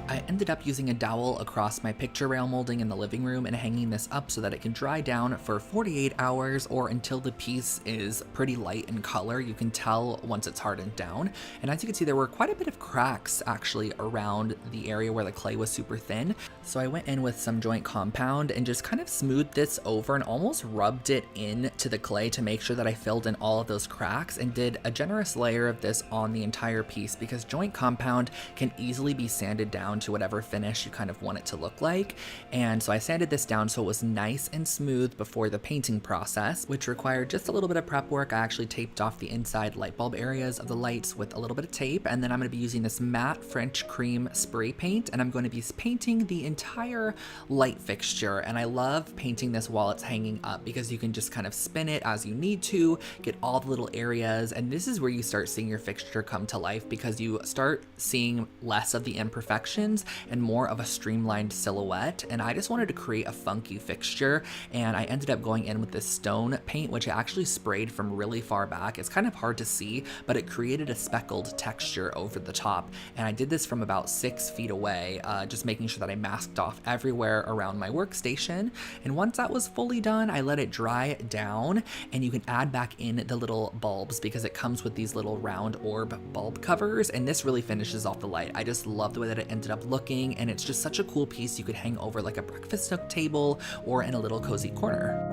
I ended up using a dowel across my picture rail molding in the living room and hanging this up so that it can dry down for 48 hours or until the piece is pretty light in color. You can tell once it's hardened down. And as you can see, there were quite a bit of cracks actually around the area where the clay was super thin. So I went in with some joint compound and just kind of smoothed this over and almost rubbed it into the clay to make sure that I filled in all of those cracks, and did a generous layer of this on the entire piece because joint compound can easily be sanded down to whatever finish you kind of want it to look like. And so I sanded this down so it was nice and smooth before the painting process, which required just a little bit of prep work. I actually taped off the inside light bulb areas of the lights with a little bit of tape, and then I'm going to be using this matte French cream spray paint, and I'm going to be painting the entire light fixture. And I love painting this while it's hanging up because you can just kind of spin it as you need to, get all the little areas, and this is where you start seeing your fixture come to life because you start seeing less of the imperfections and more of a streamlined silhouette. And I just wanted to create a funky fixture, and I ended up going in with this stone paint, which I actually sprayed from really far back. It's kind of hard to see, but it created a speckled texture over the top. And I did this from about 6 feet away, just making sure that I masked off everywhere around my workstation. And once that was fully done, I let it dry down, and you can add back in the little bulbs because it comes with these little round orb bulb covers, and this really finishes off the light. I just love the way that it ended up looking, and it's just such a cool piece you could hang over like a breakfast nook table or in a little cozy corner.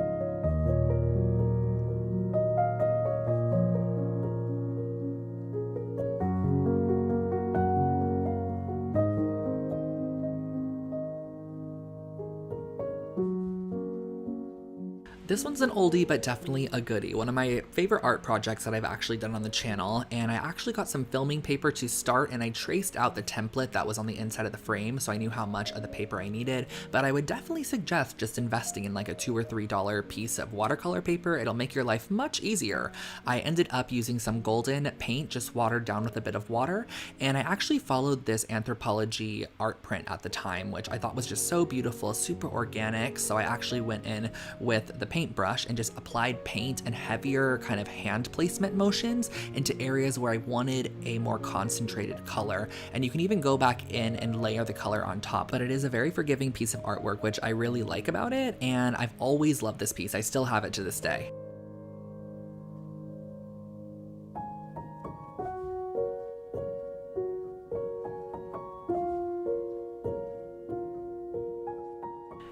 This one's an oldie, but definitely a goodie. One of my favorite art projects that I've actually done on the channel, and I actually got some filming paper to start, and I traced out the template that was on the inside of the frame, so I knew how much of the paper I needed. But I would definitely suggest just investing in like a $2 or $3 piece of watercolor paper. It'll make your life much easier. I ended up using some golden paint, just watered down with a bit of water, and I actually followed this Anthropology art print at the time, which I thought was just so beautiful, super organic. So I actually went in with the paintbrush and just applied paint and heavier kind of hand placement motions into areas where I wanted a more concentrated color. And you can even go back in and layer the color on top, but it is a very forgiving piece of artwork, which I really like about it. And I've always loved this piece. I still have it to this day.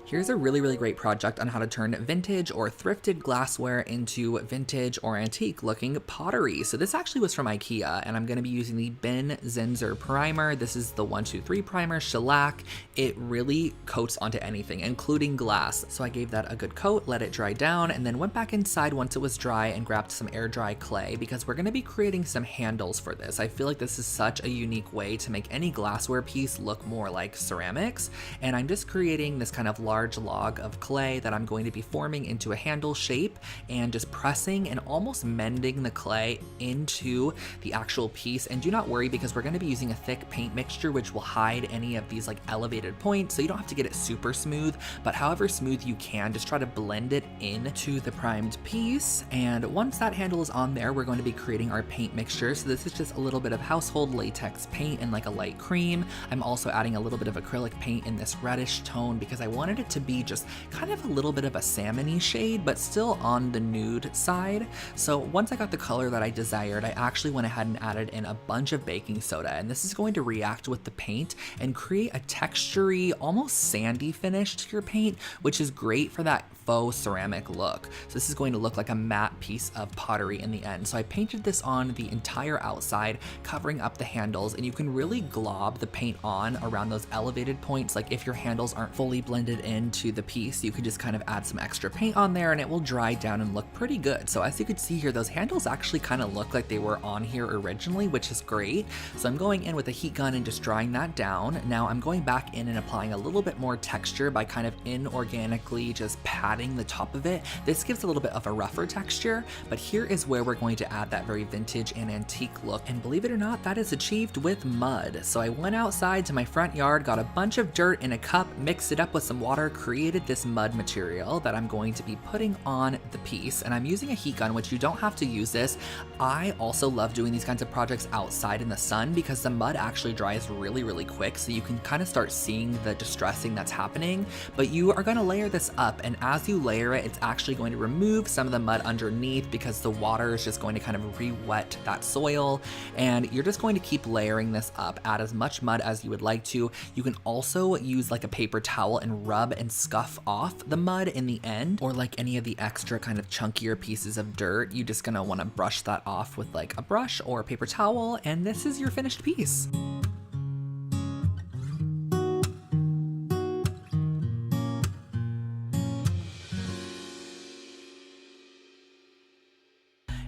Here's a really, really great project on how to turn vintage or thrifted glassware into vintage or antique looking pottery. So this actually was from IKEA, and I'm going to be using the Ben Zinzer primer. This is the 123 primer, shellac. It really coats onto anything, including glass. So I gave that a good coat, let it dry down, and then went back inside once it was dry and grabbed some air dry clay because we're going to be creating some handles for this. I feel like this is such a unique way to make any glassware piece look more like ceramics, and I'm just creating this kind of large large log of clay that I'm going to be forming into a handle shape and just pressing and almost mending the clay into the actual piece. And do not worry, because we're going to be using a thick paint mixture which will hide any of these like elevated points, so you don't have to get it super smooth, but however smooth you can, just try to blend it into the primed piece. And once that handle is on there, we're going to be creating our paint mixture. So this is just a little bit of household latex paint and like a light cream. I'm also adding a little bit of acrylic paint in this reddish tone because I wanted it to be just kind of a little bit of a salmony shade, but still on the nude side. So once I got the color that I desired, I actually went ahead and added in a bunch of baking soda, and this is going to react with the paint and create a textury, almost sandy finish to your paint, which is great for that faux ceramic look. So this is going to look like a matte piece of pottery in the end. So I painted this on the entire outside, covering up the handles, and you can really glob the paint on around those elevated points. Like if your handles aren't fully blended into the piece, you could just kind of add some extra paint on there and it will dry down and look pretty good. So as you can see here, those handles actually kind of look like they were on here originally, which is great. So I'm going in with a heat gun and just drying that down. Now I'm going back in and applying a little bit more texture by kind of inorganically just patting the top of it. This gives a little bit of a rougher texture, but here is where we're going to add that very vintage and antique look. And believe it or not, that is achieved with mud. So I went outside to my front yard, got a bunch of dirt in a cup, mixed it up with some water, created this mud material that I'm going to be putting on the piece. And I'm using a heat gun, which you don't have to use this. I also love doing these kinds of projects outside in the sun because the mud actually dries really, really quick. So you can kind of start seeing the distressing that's happening, but you are going to layer this up. And as you layer it, it's actually going to remove some of the mud underneath because the water is just going to kind of re-wet that soil. And you're just going to keep layering this up. Add as much mud as you would like to. You can also use like a paper towel and rub and scuff off the mud in the end, or like any of the extra kind of chunkier pieces of dirt. You're just gonna want to brush that off with like a brush or a paper towel, and this is your finished piece.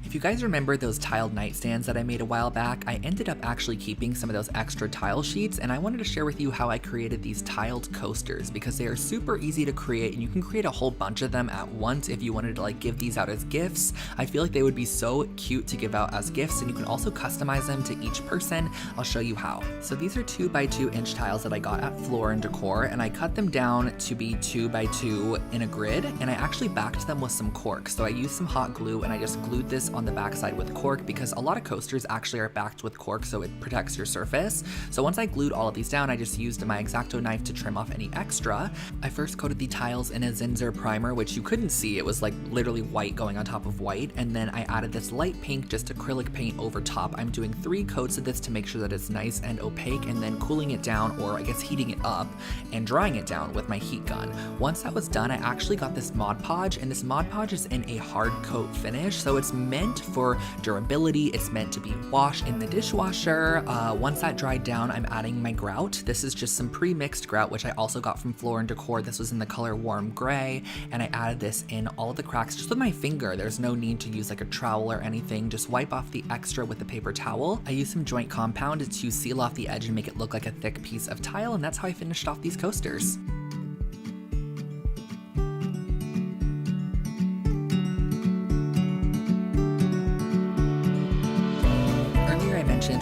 If you guys remember those tiled nightstands that I made a while back, I ended up actually keeping some of those extra tile sheets, and I wanted to share with you how I created these tiled coasters because they are super easy to create and you can create a whole bunch of them at once if you wanted to like give these out as gifts. I feel like they would be so cute to give out as gifts, and you can also customize them to each person. I'll show you how. So these are 2x2 inch tiles that I got at Floor and Decor, and I cut them down to be 2x2 in a grid, and I actually backed them with some cork. So I used some hot glue and I just glued this on the backside with cork because a lot of coasters actually are backed with cork so it protects your surface. So once I glued all of these down, I just used my X-Acto knife to trim off any extra. I first coated the tiles in a Zinsser primer, which you couldn't see. It was like literally white going on top of white. And then I added this light pink, just acrylic paint over top. I'm doing 3 coats of this to make sure that it's nice and opaque, and then cooling it down, or I guess heating it up and drying it down with my heat gun. Once that was done, I actually got this Mod Podge, and this Mod Podge is in a hard coat finish. So it's meant for durability. It's meant to be washed in the dishwasher. Once that dried down, I'm adding my grout. This is just some pre-mixed grout, which I also got from Floor and Decor. This was in the color Warm Gray, and I added this in all of the cracks just with my finger. There's no need to use like a trowel or anything. Just wipe off the extra with a paper towel. I used some joint compound to seal off the edge and make it look like a thick piece of tile, and that's how I finished off these coasters.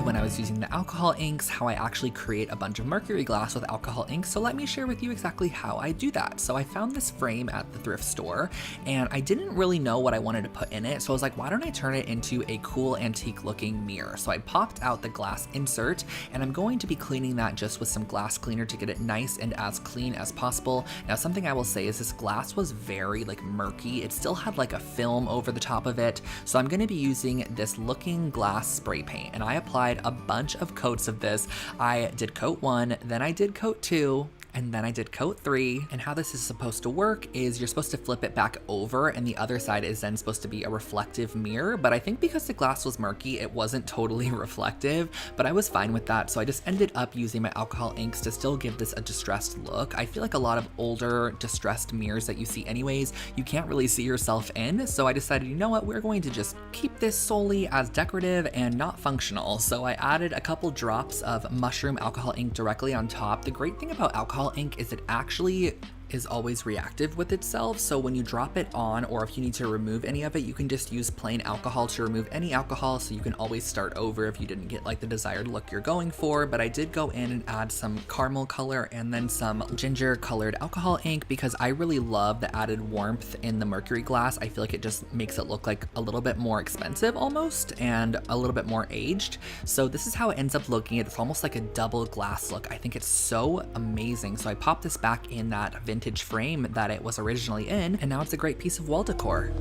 When I was using the alcohol inks, how I actually create a bunch of mercury glass with alcohol inks. So let me share with you exactly how I do that. So I found this frame at the thrift store and I didn't really know what I wanted to put in it. So I was like, why don't I turn it into a cool antique looking mirror? So I popped out the glass insert and I'm going to be cleaning that just with some glass cleaner to get it nice and as clean as possible. Now, something I will say is this glass was very like murky. It still had like a film over the top of it. So I'm going to be using this Looking Glass spray paint, and I applied a bunch of coats of this. I did coat 1, then I did coat 2, and then I did coat 3. And how this is supposed to work is you're supposed to flip it back over, and the other side is then supposed to be a reflective mirror. But I think because the glass was murky, it wasn't totally reflective, but I was fine with that. So I just ended up using my alcohol inks to still give this a distressed look. I feel like a lot of older distressed mirrors that you see anyways, you can't really see yourself in. So I decided, you know what, we're going to just keep this solely as decorative and not functional. So I added a couple drops of mushroom alcohol ink directly on top. The great thing about alcohol ink is it actually is always reactive with itself, so when you drop it on, or if you need to remove any of it, you can just use plain alcohol to remove any alcohol, so you can always start over if you didn't get like the desired look you're going for. But I did go in and add some caramel color and then some ginger colored alcohol ink because I really love the added warmth in the mercury glass. I feel like it just makes it look like a little bit more expensive almost and a little bit more aged. So this is how it ends up looking. It's almost like a double glass look. I think it's so amazing. So I popped this back in that vintage frame that it was originally in, and now it's a great piece of wall decor.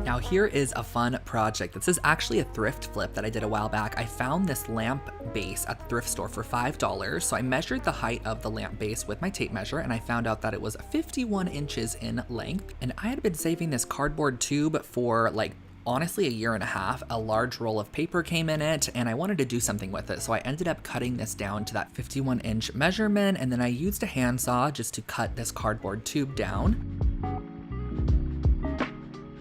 Now here is a fun project. This is actually a thrift flip that I did a while back. I found this lamp base at the thrift store for $5. So I measured the height of the lamp base with my tape measure, and I found out that it was 51 inches in length. And I had been saving this cardboard tube for like honestly a year and a half. A large roll of paper came in it and I wanted to do something with it. So I ended up cutting this down to that 51-inch measurement, and then I used a handsaw just to cut this cardboard tube down.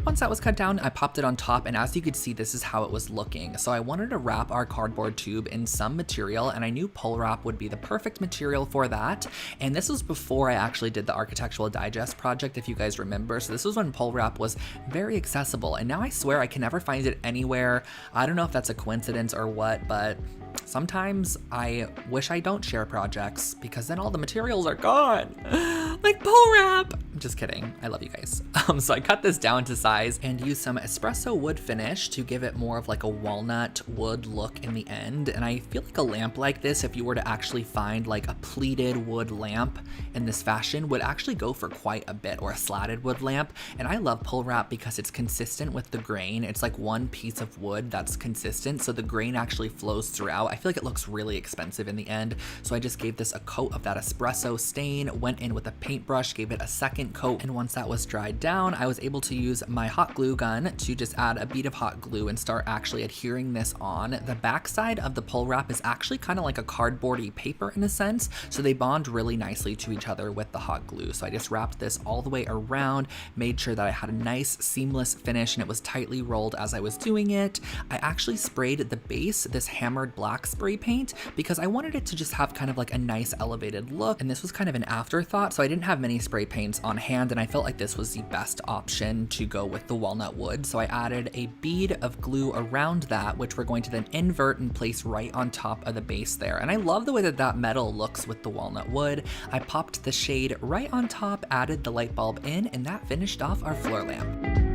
Once that was cut down, I popped it on top, and as you could see, this is how it was looking. So I wanted to wrap our cardboard tube in some material, and I knew pole wrap would be the perfect material for that. And this was before I actually did the Architectural Digest project, if you guys remember. So this was when pole wrap was very accessible, and now I swear I can never find it anywhere. I don't know if that's a coincidence or what, but sometimes I wish I don't share projects because then all the materials are gone. Like pole wrap. Just kidding. I love you guys. So I cut this down to size and used some espresso wood finish to give it more of like a walnut wood look in the end. And I feel like a lamp like this, if you were to actually find like a pleated wood lamp in this fashion, would actually go for quite a bit, or a slatted wood lamp. And I love pole wrap because it's consistent with the grain. It's like one piece of wood that's consistent, so the grain actually flows throughout. I feel like it looks really expensive in the end. So I just gave this a coat of that espresso stain, went in with a paintbrush, gave it a second coat, and once that was dried down, I was able to use my hot glue gun to just add a bead of hot glue and start actually adhering this on. The backside of the pole wrap is actually kind of like a cardboardy paper in a sense, so they bond really nicely to each other with the hot glue. So I just wrapped this all the way around, made sure that I had a nice seamless finish and it was tightly rolled as I was doing it. I actually sprayed the base this hammered black spray paint because I wanted it to just have kind of like a nice elevated look, and this was kind of an afterthought, so I didn't have many spray paints on hand, and I felt like this was the best option to go with the walnut wood. So I added a bead of glue around that, which we're going to then invert and place right on top of the base there. And I love the way that that metal looks with the walnut wood. I popped the shade right on top, added the light bulb in, and that finished off our floor lamp.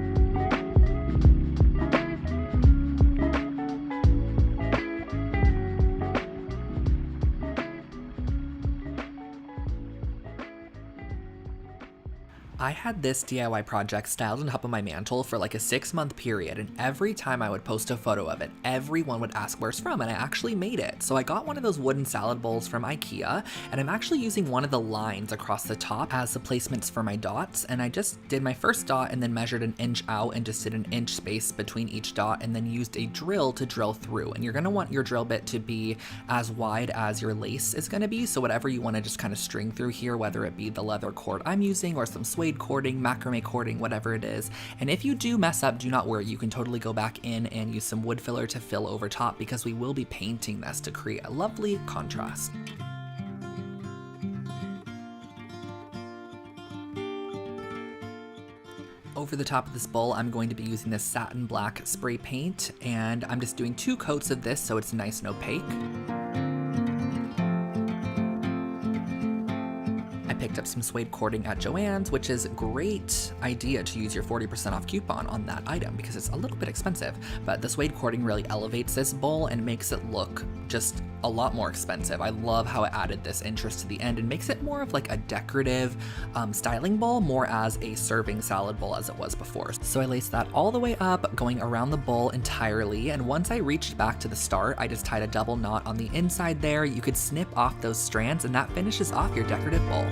I had this DIY project styled on top of my mantle for like a 6-month period, and every time I would post a photo of it, everyone would ask where it's from, and I actually made it. So I got one of those wooden salad bowls from IKEA, and I'm actually using one of the lines across the top as the placements for my dots, and I just did my first dot and then measured an inch out and just did an inch space between each dot, and then used a drill to drill through. And you're gonna want your drill bit to be as wide as your lace is gonna be, so whatever you wanna just kind of string through here, whether it be the leather cord I'm using or some suede cording, macrame cording, whatever it is. And if you do mess up, do not worry, you can totally go back in and use some wood filler to fill over top, because we will be painting this to create a lovely contrast. Over the top of this bowl, I'm going to be using this satin black spray paint, and I'm just doing 2 coats of this so it's nice and opaque. Picked up some suede cording at Joann's, which is a great idea to use your 40% off coupon on that item because it's a little bit expensive, but the suede cording really elevates this bowl and makes it look just a lot more expensive. I love how it added this interest to the end and makes it more of like a decorative styling bowl, more as a serving salad bowl as it was before. So I laced that all the way up, going around the bowl entirely, and once I reached back to the start, I just tied a double knot on the inside there. You could snip off those strands and that finishes off your decorative bowl.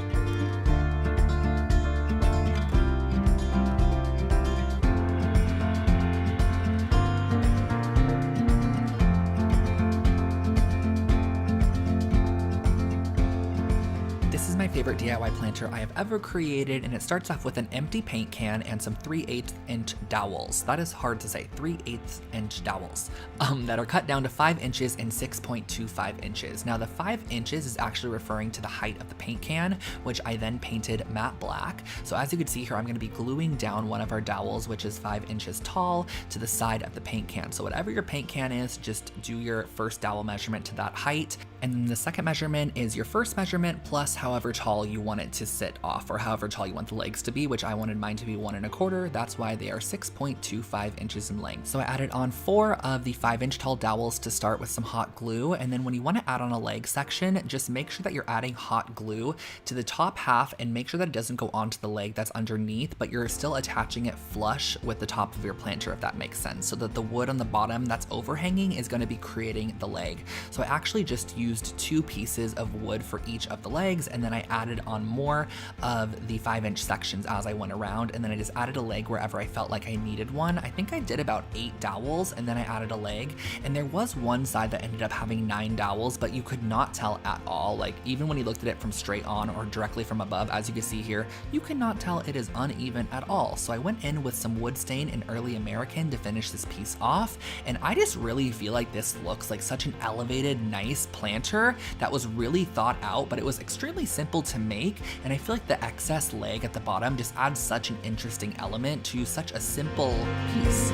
favorite DIY planter I have ever created, and it starts off with an empty paint can and some 3/8 inch dowels. That is hard to say, 3/8 inch dowels that are cut down to 5 inches and 6.25 inches. Now the 5 inches is actually referring to the height of the paint can, which I then painted matte black. So as you can see here, I'm going to be gluing down one of our dowels, which is 5 inches tall, to the side of the paint can. So whatever your paint can is, just do your first dowel measurement to that height. And then the second measurement is your first measurement plus however tall you want it to sit off, or however tall you want the legs to be, which I wanted mine to be 1 1/4. That's why they are 6.25 inches in length. So I added on 4 of the 5-inch tall dowels to start with some hot glue. And then when you want to add on a leg section, just make sure that you're adding hot glue to the top half and make sure that it doesn't go onto the leg that's underneath, but you're still attaching it flush with the top of your planter, if that makes sense, so that the wood on the bottom that's overhanging is going to be creating the leg. So I actually just used 2 pieces of wood for each of the legs, and then I added on more of the 5-inch sections as I went around, and then I just added a leg wherever I felt like I needed one. I think I did about 8 dowels, and then I added a leg, and there was one side that ended up having 9 dowels, but you could not tell at all. Like, even when you looked at it from straight on or directly from above, as you can see here, you cannot tell it is uneven at all. So I went in with some wood stain and early American to finish this piece off, and I just really feel like this looks like such an elevated, nice planter that was really thought out, but it was extremely simple to make, and I feel like the excess leg at the bottom just adds such an interesting element to such a simple piece.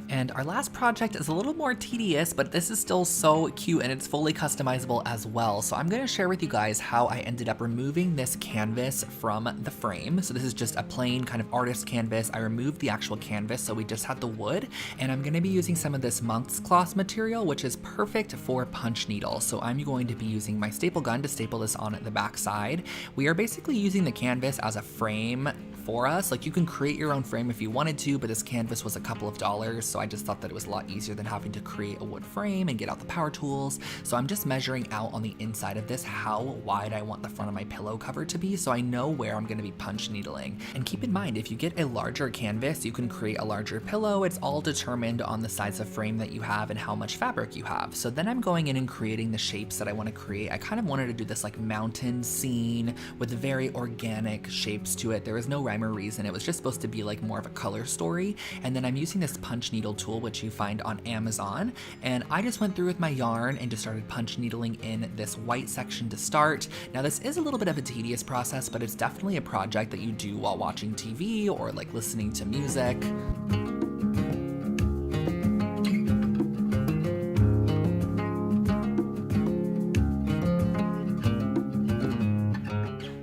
And our last project is a little more tedious, but this is still so cute and it's fully customizable as well. So I'm going to share with you guys how I ended up removing this canvas from the frame. So this is just a plain kind of artist canvas. I removed the actual canvas, so we just had the wood, and I'm going to be using some of this monk's cloth material, which is perfect for punch needle. So I'm going to be using my staple gun to staple this on the back side. We are basically using the canvas as a frame for us. Like, you can create your own frame if you wanted to, but this canvas was a couple of dollars, so I just thought that it was a lot easier than having to create a wood frame and get out the power tools. So I'm just measuring out on the inside of this how wide I want the front of my pillow cover to be, so I know where I'm going to be punch needling. And keep in mind, if you get a larger canvas, you can create a larger pillow. It's all determined on the size of frame that you have and how much fabric you have. So then I'm going in and creating the shapes that I want to create. I kind of wanted to do this like mountain scene with very organic shapes to it. There was no rhyme or reason. It was just supposed to be like more of a color story. And then I'm using this punch needle tool, which you find on Amazon, and I just went through with my yarn and just started punch needling in this white section to start. Now this is a little bit of a tedious process, but it's definitely a project that you do while watching TV or like listening to music.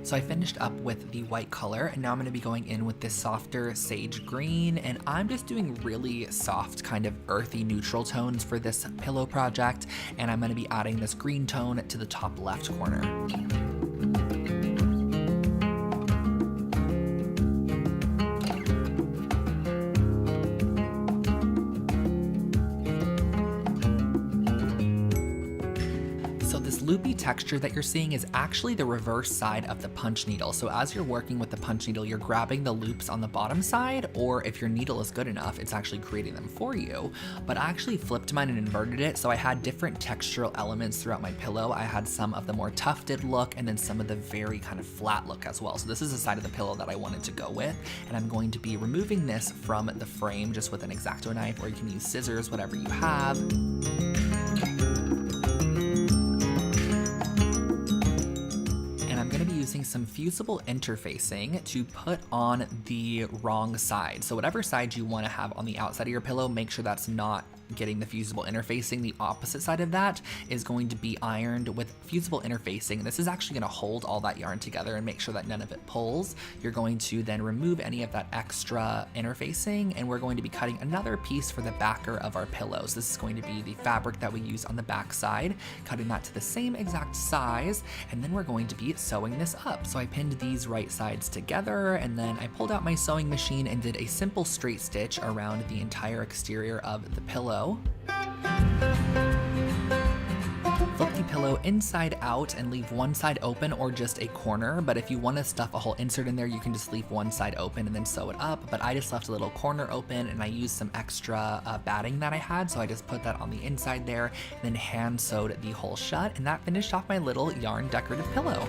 So I finished up with the white color, and now I'm going to be going in with this softer sage green, and I'm just doing really soft kind of earthy neutral tones for this pillow project, and I'm going to be adding this green tone to the top left corner. Loopy texture that you're seeing is actually the reverse side of the punch needle. So as you're working with the punch needle, you're grabbing the loops on the bottom side, or if your needle is good enough, it's actually creating them for you. But I actually flipped mine and inverted it, so I had different textural elements throughout my pillow. I had some of the more tufted look and then some of the very kind of flat look as well. So this is the side of the pillow that I wanted to go with, and I'm going to be removing this from the frame just with an X-Acto knife, or you can use scissors, whatever you have. Using some fusible interfacing to put on the wrong side. So whatever side you want to have on the outside of your pillow, make sure that's not getting the fusible interfacing. The opposite side of that is going to be ironed with fusible interfacing. This is actually going to hold all that yarn together and make sure that none of it pulls. You're going to then remove any of that extra interfacing, and we're going to be cutting another piece for the backer of our pillows. This is going to be the fabric that we use on the back side, cutting that to the same exact size, and then we're going to be sewing this up. So I pinned these right sides together, and then I pulled out my sewing machine and did a simple straight stitch around the entire exterior of the pillow. Flip the pillow inside out and leave one side open or just a corner, but if you want to stuff a whole insert in there, you can just leave one side open and then sew it up. But I just left a little corner open and I used some extra batting that I had, so I just put that on the inside there and then hand sewed the hole shut, and that finished off my little yarn decorative pillow.